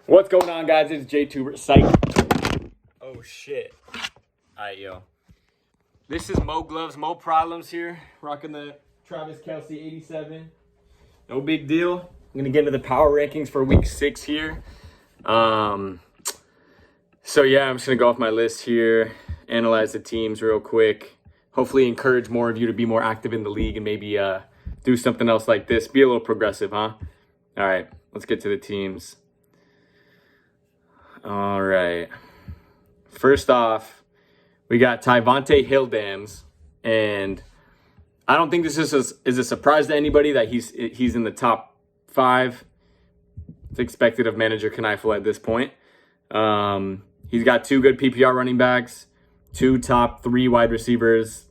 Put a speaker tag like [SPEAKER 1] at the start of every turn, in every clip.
[SPEAKER 1] What's going on, guys? It's J2 Psych. Oh, shit. All right, yo. This is Mo Gloves, Mo Problems here. Rocking the Travis Kelce 87. No big deal. I'm going to get into the power rankings for week 6 here. So, yeah, I'm just going to go off my list here, analyze the teams real quick. Hopefully encourage more of you to be more active in the league and maybe do something else like this. Be a little progressive, huh? All right, let's get to the teams. All right. First off, we got Tyvonte Hildams, and I don't think this is a surprise to anybody that he's in the top 5. It's expected of manager Kneifel at this point. He's got 2 good PPR running backs, 2 top 3 wide receivers,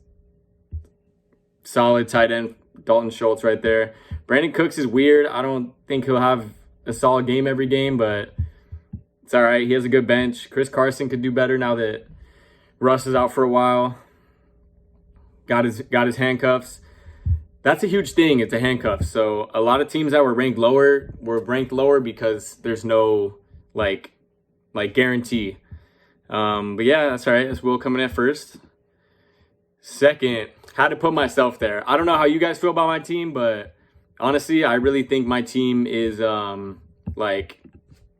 [SPEAKER 1] solid tight end, Dalton Schultz right there. Brandon Cooks is weird. I don't think he'll have a solid game every game, but it's all right. He has a good bench. Chris Carson could do better now that Russ is out for a while. Got his handcuffs. That's a huge thing. It's a handcuff. So a lot of teams that were ranked lower because there's no like guarantee. But yeah, that's all right. That's Will coming in first. Second, had to put myself there. I don't know how you guys feel about my team, but honestly, I really think my team is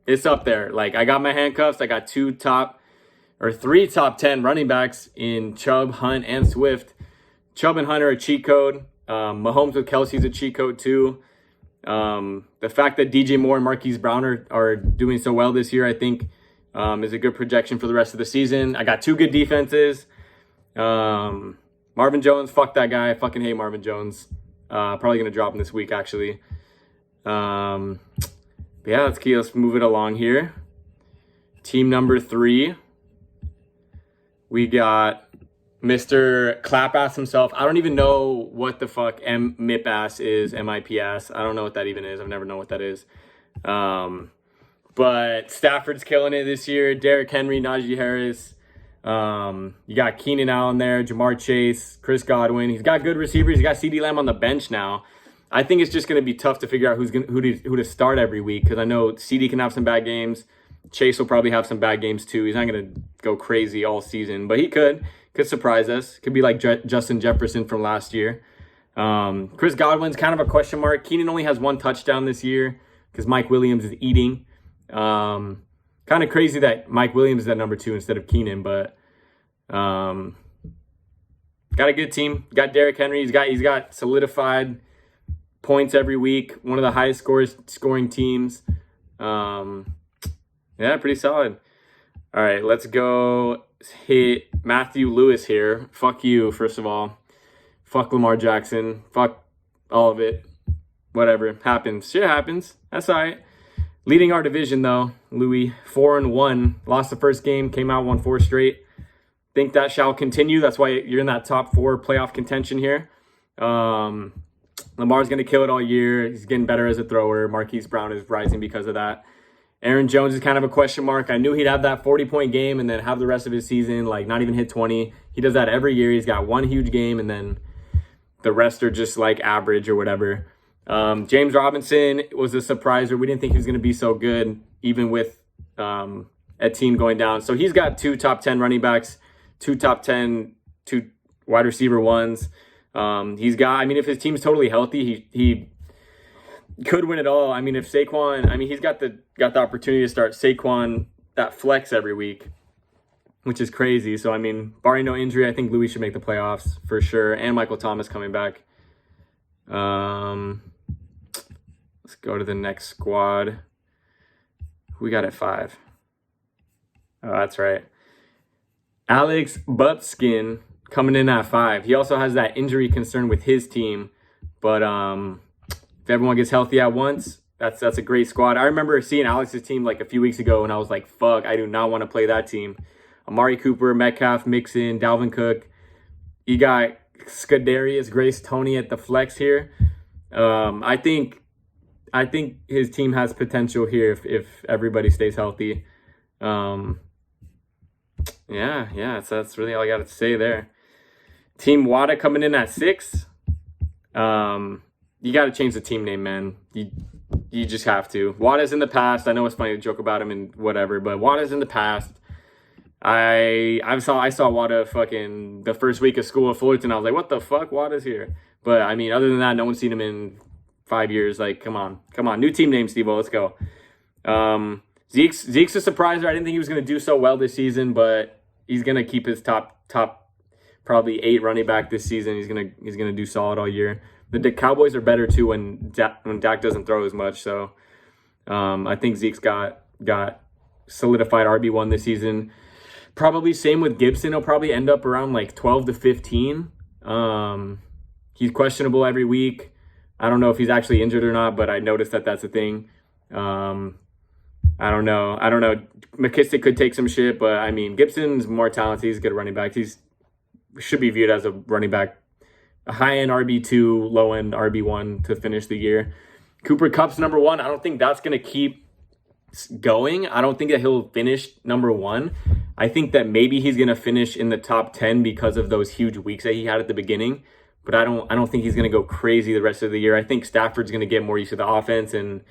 [SPEAKER 1] it's up there. Like, I got my handcuffs. I got 3 top 10 running backs in Chubb, Hunt, and Swift. Chubb and Hunt are a cheat code. Mahomes with Kelsey's a cheat code too. The fact that DJ Moore and Marquise Brown are doing so well this year, I think, is a good projection for the rest of the season. I got 2 good defenses. Marvin Jones, fuck that guy. I fucking hate Marvin Jones. Probably going to drop him this week, actually. Yeah, let's move it along here. Team number 3. We got Mr. Clapass himself. I don't even know what the fuck MIPAS is, MIPS. I don't know what that even is. I've never known what that is. But Stafford's killing it this year. Derrick Henry, Najee Harris. You got Keenan Allen there, Jamar Chase, Chris Godwin. He's got good receivers. He's got CeeDee Lamb on the bench now. I think it's just going to be tough to figure out who to start every week, because I know CD can have some bad games. Chase will probably have some bad games too. He's not going to go crazy all season, but he could surprise us. Could be like Justin Jefferson from last year. Chris Godwin's kind of a question mark. Keenan only has 1 touchdown this year because Mike Williams is eating. Kind of crazy that Mike Williams is at number 2 instead of Keenan, but got a good team. Got Derrick Henry. He's got solidified points every week. One of the highest scoring teams. Yeah, pretty solid. All right, let's go hit Matthew Lewis here. Fuck you, first of all. Fuck Lamar Jackson. Fuck all of it. Whatever. Happens. Shit happens. That's all right. Leading our division, though, Louis, 4-1. Lost the first game, came out, won 4 straight. Think that shall continue. That's why you're in that top 4 playoff contention here. Lamar's going to kill it all year. He's getting better as a thrower. Marquise Brown is rising because of that. Aaron Jones is kind of a question mark. I knew he'd have that 40-point game and then have the rest of his season, not even hit 20. He does that every year. He's got 1 huge game, and then the rest are just average or whatever. James Robinson was a surpriser. We didn't think he was going to be so good, even with a team going down. So he's got 2 top 10 running backs, 2 top 10, 2 wide receiver ones. He's got, if his team's totally healthy, he could win it all. If Saquon, he's got the opportunity to start Saquon that flex every week, which is crazy. So, barring no injury, I think Louis should make the playoffs for sure. And Michael Thomas coming back. Let's go to the next squad. Who we got at 5? Oh, that's right. Alex Buttskin coming in at 5. He also has that injury concern with his team, but if everyone gets healthy at once, that's a great squad. I remember seeing Alex's team a few weeks ago, and I was like, fuck, I do not want to play that team. Amari Cooper, Metcalf, Mixon, Dalvin Cook. You got Scadarius, Grace, Tony at the flex here. I think his team has potential here if everybody stays healthy. Yeah, that's really all I got to say there. Team Wada coming in at 6. You got to change the team name, man. You just have to. Watta's in the past. I know it's funny to joke about him and whatever, but Watta's in the past. I saw Watta fucking the first week of school at Fullerton. I was like, what the fuck? Watta's here. But I mean, other than that, no one's seen him in 5 years. Like, come on. New team name, Steve-O. Let's go. Zeke's a surpriser. I didn't think he was going to do so well this season, but he's going to keep his top probably 8 running back this season. He's gonna do solid all year. The Cowboys are better too when Dak doesn't throw as much. So I think Zeke's got solidified RB1 this season. Probably same with Gibson. He'll probably end up around like 12 to 15. He's questionable every week. I don't know if he's actually injured or not, but I noticed that that's a thing. I don't know. McKissick could take some shit, but I mean, Gibson's more talented. He's a good running back. He's should be viewed as a running back, a high-end RB2, low-end RB1 to finish the year. Cooper Kupp's number 1. I don't think that's going to keep going. I don't think that he'll finish number 1. I think that maybe he's going to finish in the top 10 because of those huge weeks that he had at the beginning. But I don't think he's going to go crazy the rest of the year. I think Stafford's going to get more used to the offense and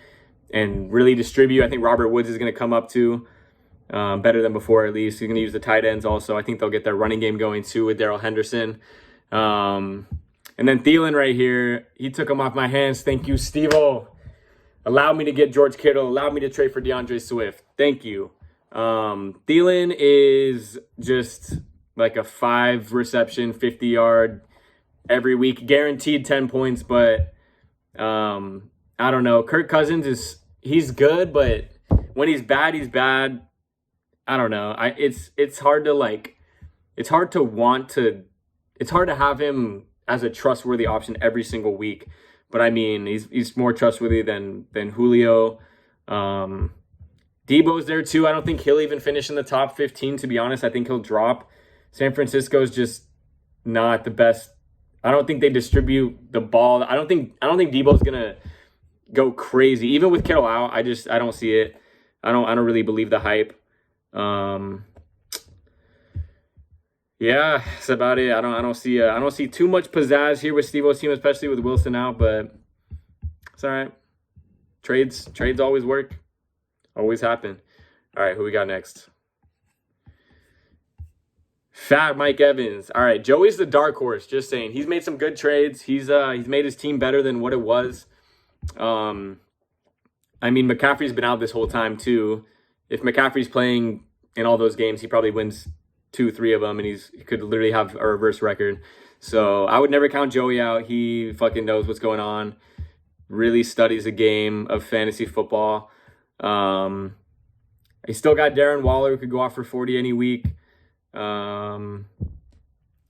[SPEAKER 1] really distribute. I think Robert Woods is going to come up too. Better than before, at least. He's going to use the tight ends also. I think they'll get their running game going too with Darrell Henderson. And then Thielen right here, he took him off my hands. Thank you, Steve-O. Allowed me to get George Kittle. Allowed me to trade for DeAndre Swift. Thank you. Thielen is just like a 5 reception, 50-yard every week. Guaranteed 10 points, but I don't know. Kirk Cousins he's good, but when he's bad, he's bad. I don't know. It's hard to have him as a trustworthy option every single week. But I mean, he's more trustworthy than Julio. Debo's there too. I don't think he'll even finish in the top 15, to be honest. I think he'll drop. San Francisco's just not the best. I don't think they distribute the ball. I don't think Debo's gonna go crazy. Even with Kittle out, I don't see it. I don't really believe the hype. Yeah, that's about it. I don't see too much pizzazz here with Steve-O's team, especially with Wilson out, but it's all right. Trades always work. Always happen. All right, who we got next? Fat Mike Evans. All right, Joey's the dark horse. Just saying, he's made some good trades. He's made his team better than what it was. I mean, McCaffrey's been out this whole time too. If McCaffrey's playing in all those games, he probably wins 2-3 of them, and he could literally have a reverse record. So I would never count Joey out. He fucking knows what's going on. Really studies the game of fantasy football. He still got Darren Waller, who could go off for 40 any week.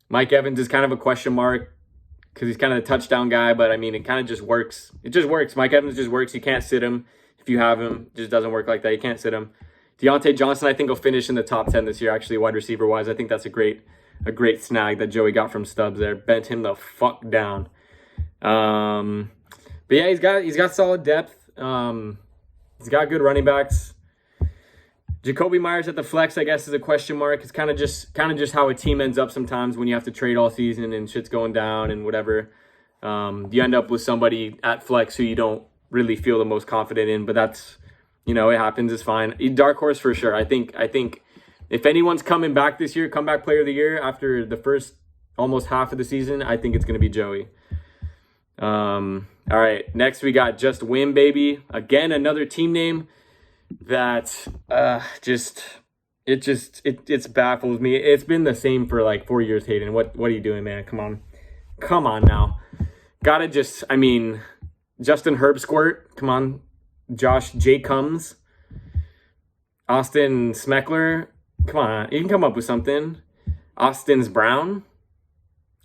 [SPEAKER 1] Mike Evans is kind of a question mark because he's kind of the touchdown guy, but I mean, it kind of just works. It just works. Mike Evans just works. You can't sit him if you have him. It just doesn't work like that. You can't sit him. Deontay Johnson, I think, will finish in the top 10 this year, actually, wide receiver-wise. I think that's a great snag that Joey got from Stubbs there. Bent him the fuck down. But yeah, he's got solid depth. He's got good running backs. Jacoby Myers at the flex, I guess, is a question mark. It's kind of just how a team ends up sometimes when you have to trade all season and shit's going down and whatever. You end up with somebody at flex who you don't really feel the most confident in, but that's, it happens. It's fine. Dark horse for sure. I think if anyone's coming back this year, comeback player of the year after the first almost half of the season, I think it's going to be Joey. All right, next we got Just Win Baby. Again, another team name that it's baffled me. It's been the same for like 4 years, Hayden. What are you doing, man? Come on now. Justin Herb Squirt. Come on. Josh Jacobs. Austin Smeckler. Come on. You can come up with something. Austin's Brown.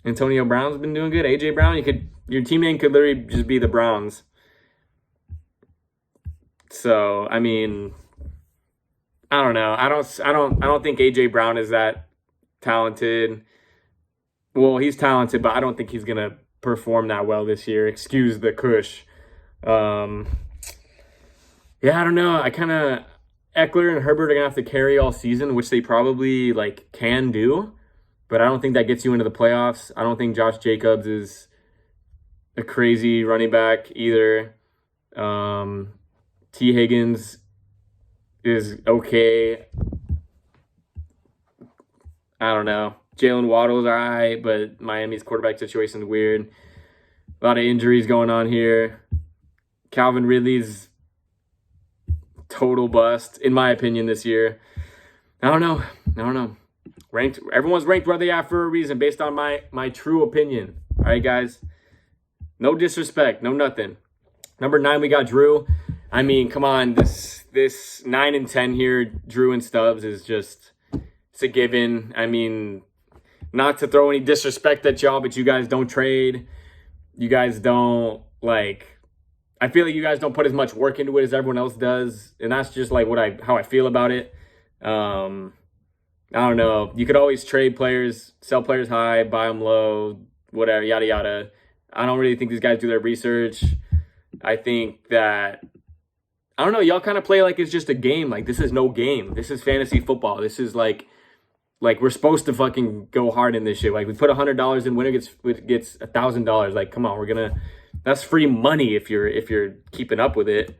[SPEAKER 1] Antonio Brown's been doing good. AJ Brown. Your team name could literally just be the Browns. So, I mean, I don't know. I don't think AJ Brown is that talented. Well, he's talented, but I don't think he's gonna perform that well this year. Excuse the Kush. Yeah, I don't know. Eckler and Herbert are gonna have to carry all season, which they probably can do, but I don't think that gets you into the playoffs. I don't think Josh Jacobs is a crazy running back either. T. Higgins is okay. I don't know. Jalen Waddle's all right, but Miami's quarterback situation is weird. A lot of injuries going on here. Calvin Ridley's total bust, in my opinion, this year. I don't know. Everyone's ranked where they are for a reason, based on my true opinion. All right, guys. No disrespect, no nothing. Number 9, we got Drew. I mean, come on, this 9 and 10 here, Drew and Stubbs, is just, it's a given. I mean, not to throw any disrespect at y'all, but you guys don't trade. You guys don't, like, I feel like you guys don't put as much work into it as everyone else does, and that's just like how I feel about it. I don't know. You could always trade players, sell players high, buy them low, whatever, yada yada. I don't really think these guys do their research. I think that, I don't know, y'all kind of play like it's just a game. Like, this is no game. This is fantasy football. This is like we're supposed to fucking go hard in this shit. Like, we put $100 in, winner gets $1,000. Like, come on, that's free money if you're keeping up with it,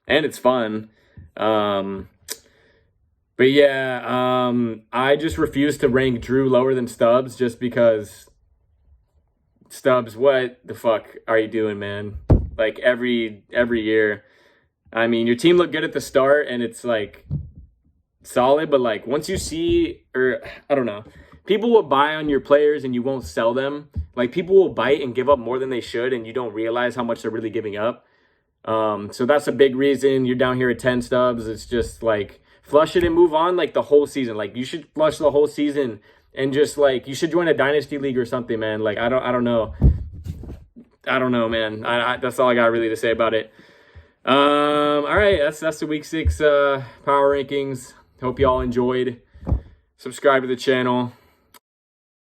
[SPEAKER 1] and it's fun. But yeah, I just refuse to rank Drew lower than Stubbs, just because Stubbs, what the fuck are you doing, man? Like, every year. I mean, your team looked good at the start, and it's like solid, but like once you see, or I don't know, people will buy on your players and you won't sell them. Like, people will bite and give up more than they should, and you don't realize how much they're really giving up. So that's a big reason you're down here at 10, Stubbs. It's just like, flush it and move on, like, the whole season. Like, you should flush the whole season, and just like, you should join a dynasty league or something, man. Like, I don't know, man. That's all I got really to say about it. All right, that's the week 6 power rankings. Hope y'all enjoyed. Subscribe to the channel.